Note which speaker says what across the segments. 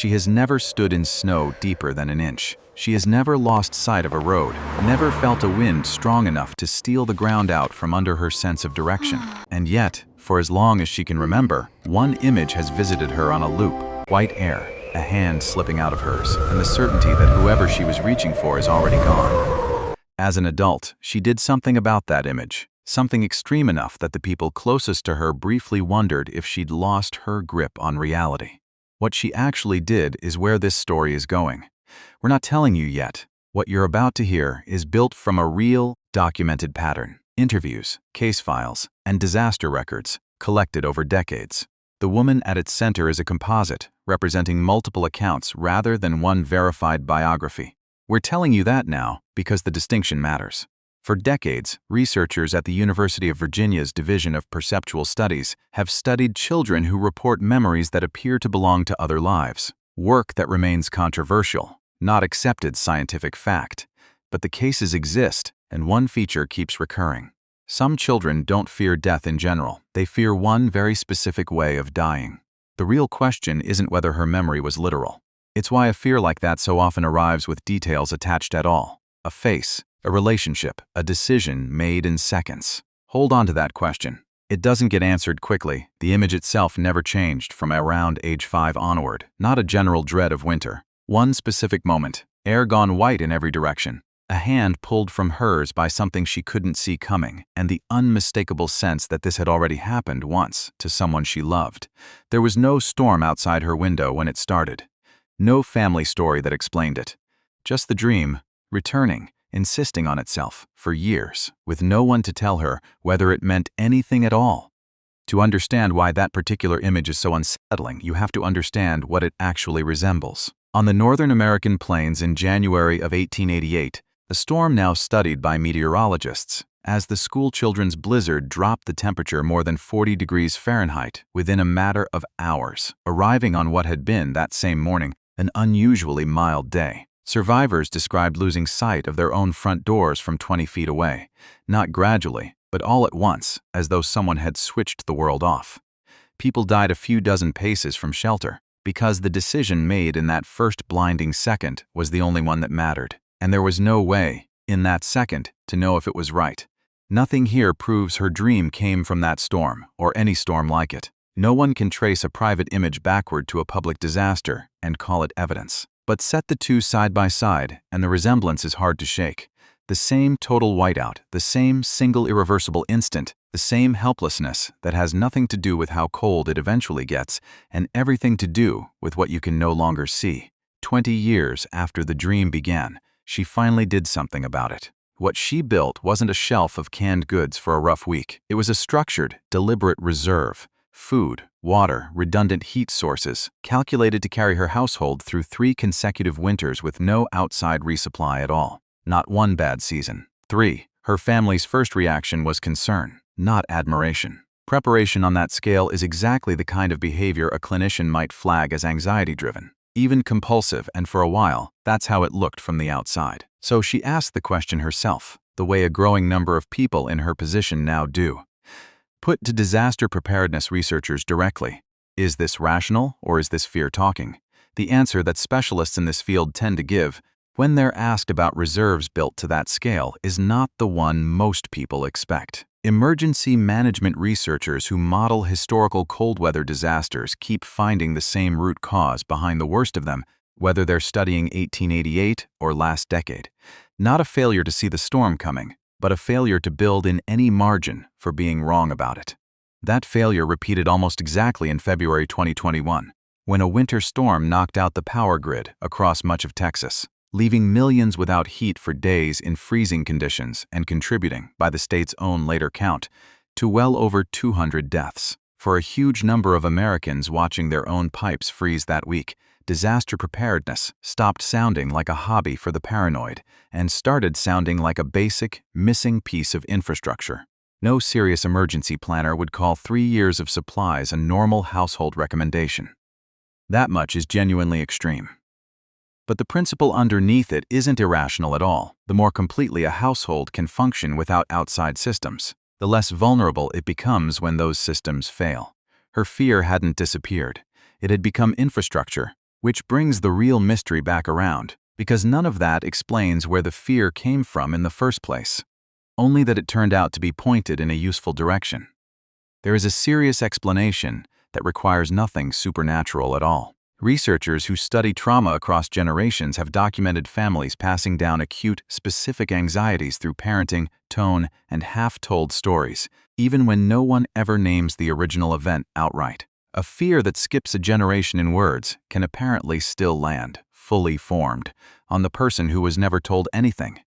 Speaker 1: She has never stood in snow deeper than an inch. She has never lost sight of a road, never felt a wind strong enough to steal the ground out from under her sense of direction. And yet, for as long as she can remember, one image has visited her on a loop: white air, a hand slipping out of hers, and the certainty that whoever she was reaching for is already gone. As an adult, she did something about that image, something extreme enough that the people closest to her briefly wondered if she'd lost her grip on reality. What she actually did is where this story is going. We're not telling you yet. What you're about to hear is built from a real, documented pattern: interviews, case files, and disaster records collected over decades. The woman at its center is a composite, representing multiple accounts rather than one verified biography. We're telling you that now because the distinction matters. For decades, researchers at the University of Virginia's Division of Perceptual Studies have studied children who report memories that appear to belong to other lives. Work that remains controversial, not accepted scientific fact. But the cases exist, and one feature keeps recurring. Some children don't fear death in general. They fear one very specific way of dying. The real question isn't whether her memory was literal. It's why a fear like that so often arrives with details attached at all: a face, a relationship, a decision made in seconds. Hold on to that question. It doesn't get answered quickly. The image itself never changed from around age 5 onward. Not a general dread of winter. One specific moment, air gone white in every direction, a hand pulled from hers by something she couldn't see coming, and the unmistakable sense that this had already happened once to someone she loved. There was no storm outside her window when it started. No family story that explained it. Just the dream, returning, insisting on itself, for years, with no one to tell her whether it meant anything at all. To understand why that particular image is so unsettling, you have to understand what it actually resembles. On the northern American plains in January of 1888, a storm now studied by meteorologists, as the schoolchildren's blizzard dropped the temperature more than 40 degrees Fahrenheit within a matter of hours, arriving on what had been, that same morning, an unusually mild day. Survivors described losing sight of their own front doors from 20 feet away, not gradually, but all at once, as though someone had switched the world off. People died a few dozen paces from shelter, because the decision made in that first blinding second was the only one that mattered, and there was no way, in that second, to know if it was right. Nothing here proves her dream came from that storm, or any storm like it. No one can trace a private image backward to a public disaster and call it evidence. But set the two side by side, and the resemblance is hard to shake. The same total whiteout, the same single irreversible instant, the same helplessness that has nothing to do with how cold it eventually gets, and everything to do with what you can no longer see. 20 years after the dream began, she finally did something about it. What she built wasn't a shelf of canned goods for a rough week. It was a structured, deliberate reserve. Food, water, redundant heat sources, calculated to carry her household through 3 consecutive winters with no outside resupply at all. Not one bad season. 3. Her family's first reaction was concern, not admiration. Preparation on that scale is exactly the kind of behavior a clinician might flag as anxiety-driven, even compulsive, and for a while, that's how it looked from the outside. So she asked the question herself, the way a growing number of people in her position now do. Put to disaster preparedness researchers directly, is this rational or is this fear talking? The answer that specialists in this field tend to give, when they're asked about reserves built to that scale, is not the one most people expect. Emergency management researchers who model historical cold weather disasters keep finding the same root cause behind the worst of them, whether they're studying 1888 or last decade. Not a failure to see the storm coming, but a failure to build in any margin for being wrong about it. That failure repeated almost exactly in February 2021, when a winter storm knocked out the power grid across much of Texas, leaving millions without heat for days in freezing conditions and contributing, by the state's own later count, to well over 200 deaths. For a huge number of Americans watching their own pipes freeze that week, disaster preparedness stopped sounding like a hobby for the paranoid and started sounding like a basic, missing piece of infrastructure. No serious emergency planner would call 3 years of supplies a normal household recommendation. That much is genuinely extreme. But the principle underneath it isn't irrational at all. The more completely a household can function without outside systems, the less vulnerable it becomes when those systems fail. Her fear hadn't disappeared. It had become infrastructure, Which brings the real mystery back around, because none of that explains where the fear came from in the first place, only that it turned out to be pointed in a useful direction. There is a serious explanation that requires nothing supernatural at all. Researchers who study trauma across generations have documented families passing down acute, specific anxieties through parenting, tone, and half-told stories, even when no one ever names the original event outright. A fear that skips a generation in words can apparently still land, fully formed, on the person who was never told anything.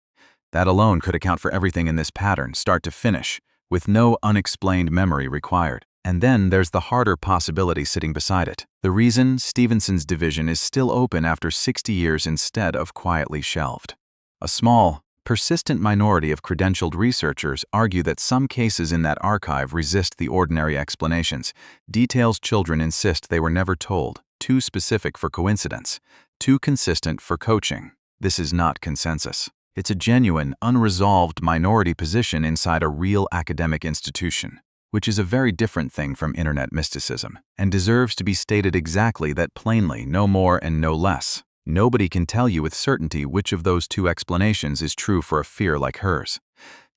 Speaker 1: That alone could account for everything in this pattern, start to finish, with no unexplained memory required. And then there's the harder possibility sitting beside it. The reason Stevenson's division is still open after 60 years instead of quietly shelved. A small, persistent minority of credentialed researchers argue that some cases in that archive resist the ordinary explanations, details children insist they were never told, too specific for coincidence, too consistent for coaching. This is not consensus. It's a genuine, unresolved minority position inside a real academic institution, which is a very different thing from internet mysticism, and deserves to be stated exactly that plainly, no more and no less. Nobody can tell you with certainty which of those two explanations is true for a fear like hers.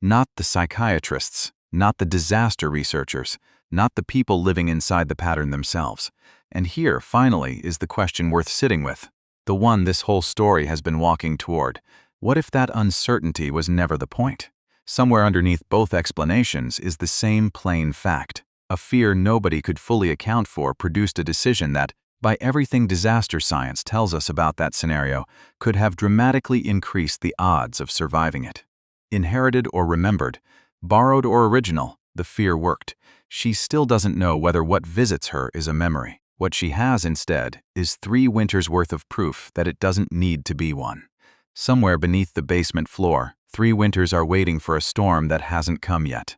Speaker 1: Not the psychiatrists, not the disaster researchers, not the people living inside the pattern themselves. And here, finally, is the question worth sitting with, the one this whole story has been walking toward. What if that uncertainty was never the point? Somewhere underneath both explanations is the same plain fact. A fear nobody could fully account for produced a decision that, by everything disaster science tells us about that scenario, could have dramatically increased the odds of surviving it. Inherited or remembered, borrowed or original, the fear worked. She still doesn't know whether what visits her is a memory. What she has instead is 3 winters' worth of proof that it doesn't need to be one. Somewhere beneath the basement floor, 3 winters are waiting for a storm that hasn't come yet.